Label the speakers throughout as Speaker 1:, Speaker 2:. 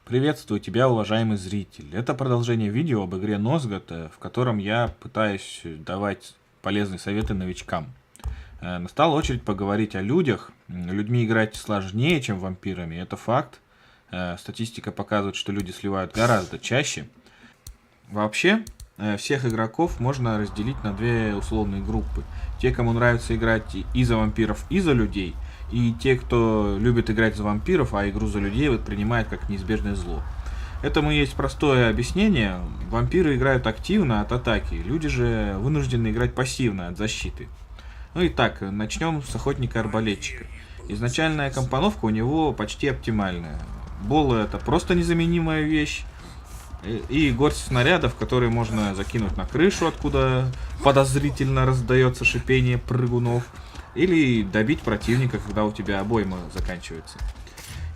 Speaker 1: Приветствую тебя, уважаемый зритель. Это продолжение видео об игре Нозгот, в котором я пытаюсь давать полезные советы новичкам. Настала очередь поговорить о людях. Людьми играть сложнее, чем вампирами, это факт. Статистика показывает, что люди сливают гораздо чаще. Вообще, всех игроков можно разделить на две условные группы. Те, кому нравится играть и за вампиров, и за людей. И те, кто любит играть за вампиров, а игру за людей воспринимает как неизбежное зло. Этому есть простое объяснение. Вампиры играют активно от атаки, люди же вынуждены играть пассивно от защиты. Ну и так, начнем с охотника-арбалетчика. Изначальная компоновка у него почти оптимальная. Болы — это просто незаменимая вещь. И горсть снарядов, которые можно закинуть на крышу, откуда подозрительно раздается шипение прыгунов. Или добить противника, когда у тебя обойма заканчивается.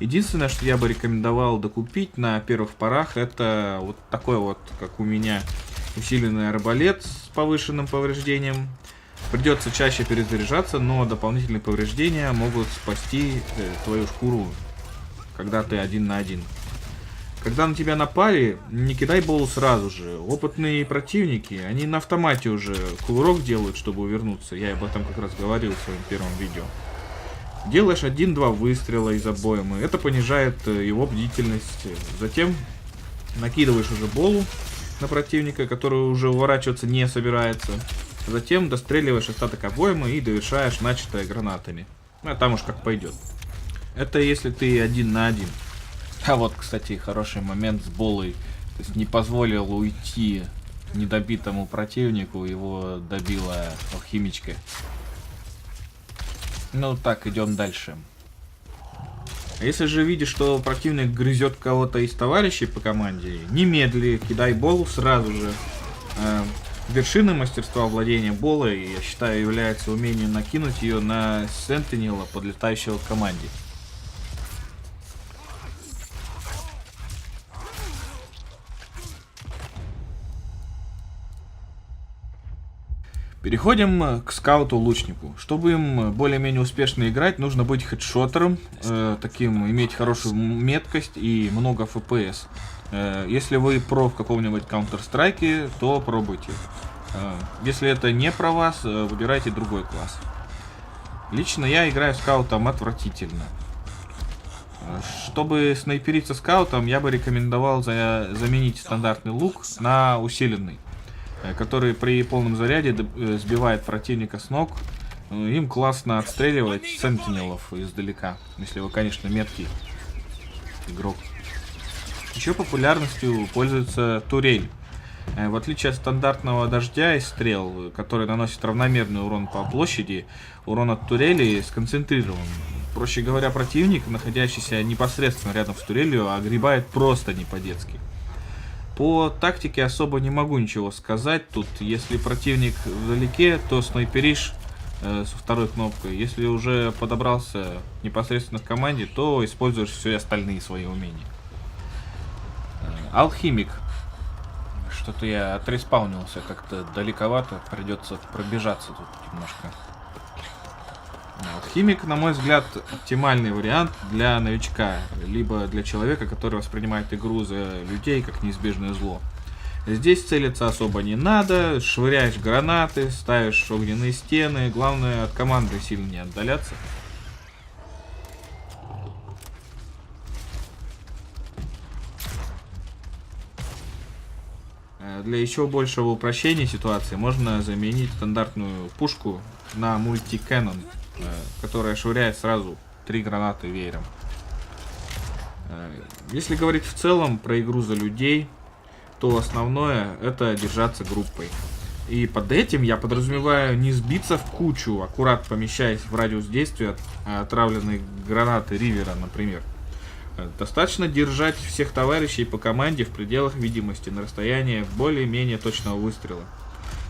Speaker 1: Единственное, что я бы рекомендовал докупить на первых порах, это вот такой вот, как у меня, усиленный арбалет с повышенным повреждением. Придется чаще перезаряжаться, но дополнительные повреждения могут спасти твою шкуру, когда ты один на один. Когда на тебя напали, не кидай болу сразу же. Опытные противники, они на автомате уже кувырок делают, чтобы увернуться. Я об этом как раз говорил в своем первом видео. Делаешь 1-2 выстрела из обоймы. Это понижает его бдительность. Затем накидываешь уже болу на противника, который уже уворачиваться не собирается. Затем достреливаешь остаток обоймы и довершаешь начатое гранатами. А там уж как пойдет. Это если ты один на один. А вот, кстати, хороший момент с болой. То есть не позволил уйти недобитому противнику, его добила алхимичка. Ну так, идем дальше. Если же видишь, что противник грызет кого-то из товарищей по команде, немедли, кидай болу сразу же. Вершиной мастерства владения болой, я считаю, является умение накинуть ее на сентинела, подлетающего к команде. Переходим к скауту-лучнику. Чтобы им более-менее успешно играть, нужно быть хедшотером, таким, иметь хорошую меткость и много FPS. Если вы про в каком-нибудь Counter-Strike, то пробуйте. Если это не про вас, выбирайте другой класс. Лично я играю скаутом отвратительно. Чтобы снайпериться скаутом, я бы рекомендовал заменить стандартный лук на усиленный, который при полном заряде сбивает противника с ног. Им классно отстреливать сентинелов издалека, если вы, конечно, меткий игрок. Еще популярностью пользуется турель. В отличие от стандартного дождя и стрел, который наносит равномерный урон по площади, урон от турели сконцентрирован. Проще говоря, противник, находящийся непосредственно рядом с турелью, огребает просто не по-детски. По тактике особо не могу ничего сказать. Тут, если противник вдалеке, то снайперишь со второй кнопкой. Если уже подобрался непосредственно к команде, то используешь все остальные свои умения. Алхимик. Что-то я отреспаунился как-то далековато. Придется пробежаться тут немножко. Алхимик, на мой взгляд, оптимальный вариант для новичка, либо для человека, который воспринимает игру за людей как неизбежное зло. Здесь целиться особо не надо, швыряешь гранаты, ставишь огненные стены, главное от команды сильно не отдаляться. Для еще большего упрощения ситуации можно заменить стандартную пушку на мультикэнон, которая швыряет сразу 3 гранаты веером. Если говорить в целом про игру за людей, то основное это держаться группой. И под этим я подразумеваю не сбиться в кучу, аккурат помещаясь в радиус действия отравленной гранаты Ривера, например. Достаточно держать всех товарищей по команде в пределах видимости на расстоянии более-менее точного выстрела.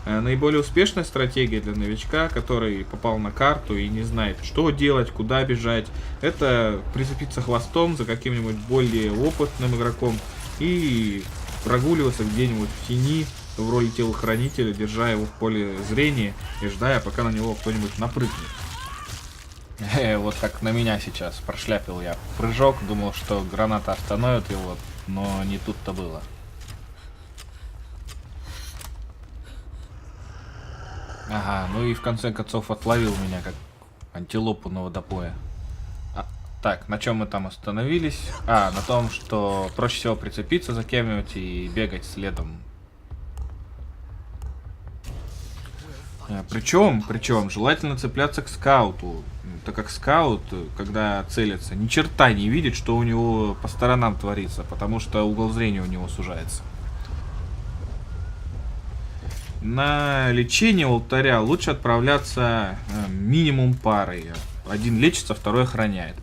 Speaker 1: Наиболее успешная стратегия для новичка, который попал на карту и не знает, что делать, куда бежать, это прицепиться хвостом за каким-нибудь более опытным игроком и прогуливаться где-нибудь в тени в роли телохранителя, держа его в поле зрения и ждая, пока на него кто-нибудь напрыгнет. Вот как на меня сейчас прошляпил я прыжок, думал, что граната остановит его, Но не тут-то было. Ага, ну и в конце концов отловил меня как антилопу на водопое. Так, на чем мы там остановились? На том, что проще всего прицепиться за кем-нибудь и бегать следом. Причем желательно цепляться к скауту, так как скаут, когда целится, ни черта не видит, что у него по сторонам творится, потому что угол зрения у него сужается. На лечение у алтаря лучше отправляться минимум парой. Один лечится, второй охраняет.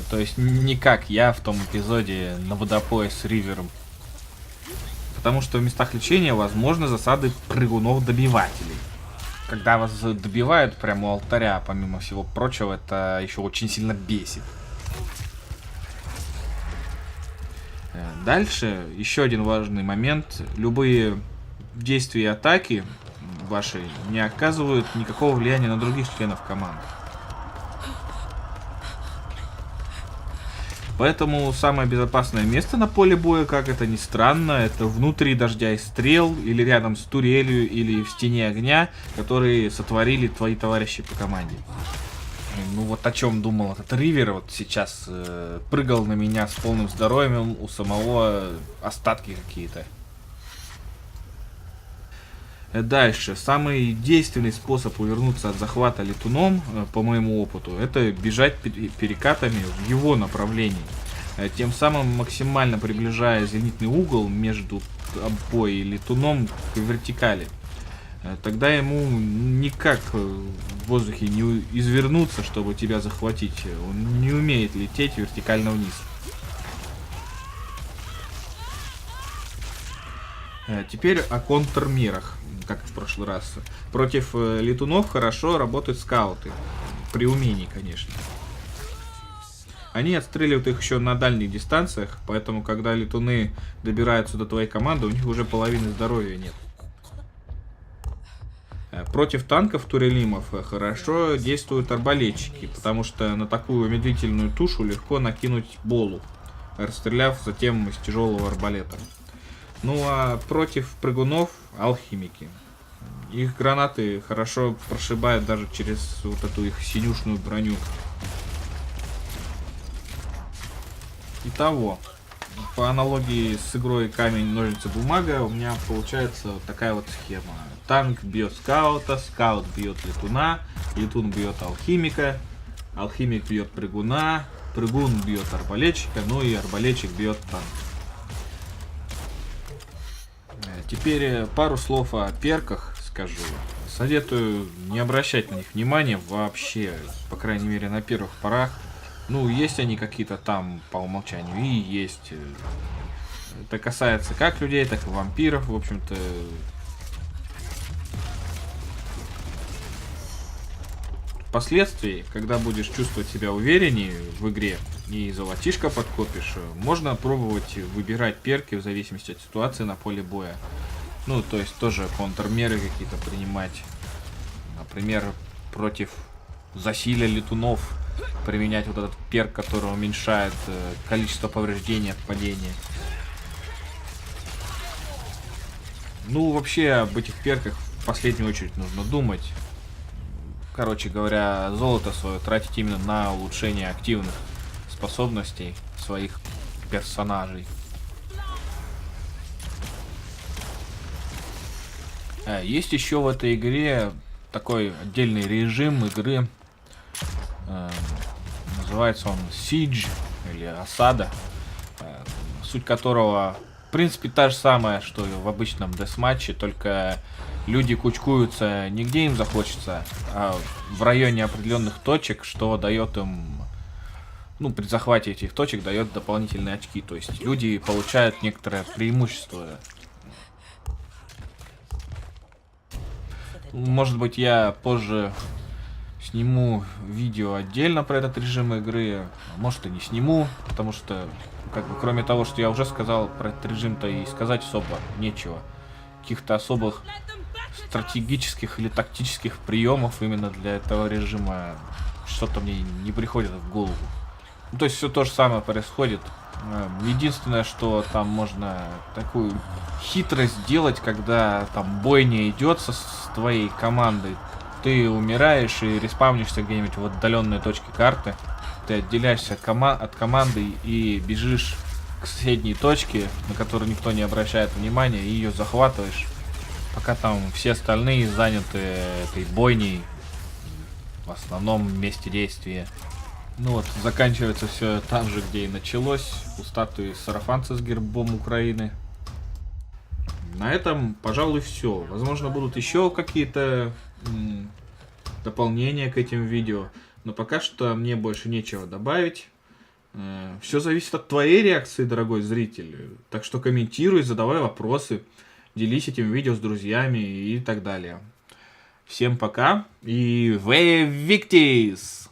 Speaker 1: То есть не как я в том эпизоде на водопое с Ривером. Потому что в местах лечения возможны засады прыгунов-добивателей. Когда вас добивают прямо у алтаря, помимо всего прочего, это еще очень сильно бесит. Дальше еще один важный момент. Любые действия и атаки ваши не оказывают никакого влияния на других членов команды. Поэтому самое безопасное место на поле боя, как это ни странно, это внутри дождя и стрел, или рядом с турелью, или в стене огня, которые сотворили твои товарищи по команде. Ну вот о чем думал этот Ривер, вот сейчас прыгал на меня с полным здоровьем, у самого остатки какие-то. Дальше, самый действенный способ увернуться от захвата летуном, по моему опыту, это бежать перекатами в его направлении. Тем самым максимально приближая зенитный угол между тобой и летуном к вертикали. Тогда ему никак в воздухе не извернуться, чтобы тебя захватить. Он не умеет лететь вертикально вниз. Теперь о контрмерах, как в прошлый раз. Против летунов хорошо работают скауты. При умении, конечно. Они отстреливают их еще на дальних дистанциях, поэтому когда летуны добираются до твоей команды, у них уже половины здоровья нет. Против танков турелимов хорошо действуют арбалетчики, потому что на такую медлительную тушу легко накинуть болу, расстреляв затем из тяжелого арбалета. Ну а против прыгунов алхимики. Их гранаты хорошо прошибают даже через вот эту их синюшную броню. Итого, по аналогии с игрой камень, ножницы, бумага, у меня получается вот такая вот схема. Танк бьет скаута, скаут бьет летуна, летун бьет алхимика, алхимик бьет прыгуна, прыгун бьет арбалетчика, ну и арбалетчик бьет танк. Теперь пару слов о перках скажу. Советую не обращать на них внимания вообще, по крайней мере на первых порах. Ну, есть они какие-то там по умолчанию, и есть. Это касается как людей, так и вампиров, в общем-то. Впоследствии, когда будешь чувствовать себя увереннее в игре и золотишко подкопишь, можно пробовать выбирать перки в зависимости от ситуации на поле боя. Ну, то есть тоже контрмеры какие-то принимать. Например, против засилия летунов применять вот этот перк, который уменьшает количество повреждений от падения. Ну, вообще об этих перках в последнюю очередь нужно думать. Короче говоря, золото свое тратить именно на улучшение активных способностей своих персонажей. Есть еще в этой игре такой отдельный режим игры. Называется он Siege или Осада. Суть которого, в принципе, та же самая, что и в обычном десматче, только люди кучкуются не где им захочется, а в районе определенных точек, что дает им, ну, при захвате этих точек дает дополнительные очки. То есть люди получают некоторое преимущество. Может быть, я позже сниму видео отдельно про этот режим игры, может и не сниму, потому что, как бы, кроме того, что я уже сказал про этот режим-то и сказать особо нечего. Каких-то особых стратегических или тактических приемов именно для этого режима что-то мне не приходит в голову. Ну, то есть все то же самое происходит. Единственное, что там можно такую хитрость сделать, когда там бойня идет с твоей командой, ты умираешь и респавнишься где-нибудь в отдаленной точке карты, ты отделяешься от команды и бежишь к соседней точке, на которую никто не обращает внимания, и ее захватываешь, пока там все остальные заняты этой бойней, в основном месте действия. Ну вот, заканчивается все там же, где и началось, у статуи сарафанца с гербом Украины. На этом, пожалуй, все. Возможно, будут еще какие-то дополнения к этим видео, но пока что мне больше нечего добавить. Все зависит от твоей реакции, дорогой зритель. Так что комментируй, задавай вопросы, делись этим видео с друзьями и так далее. Всем пока и Invictus!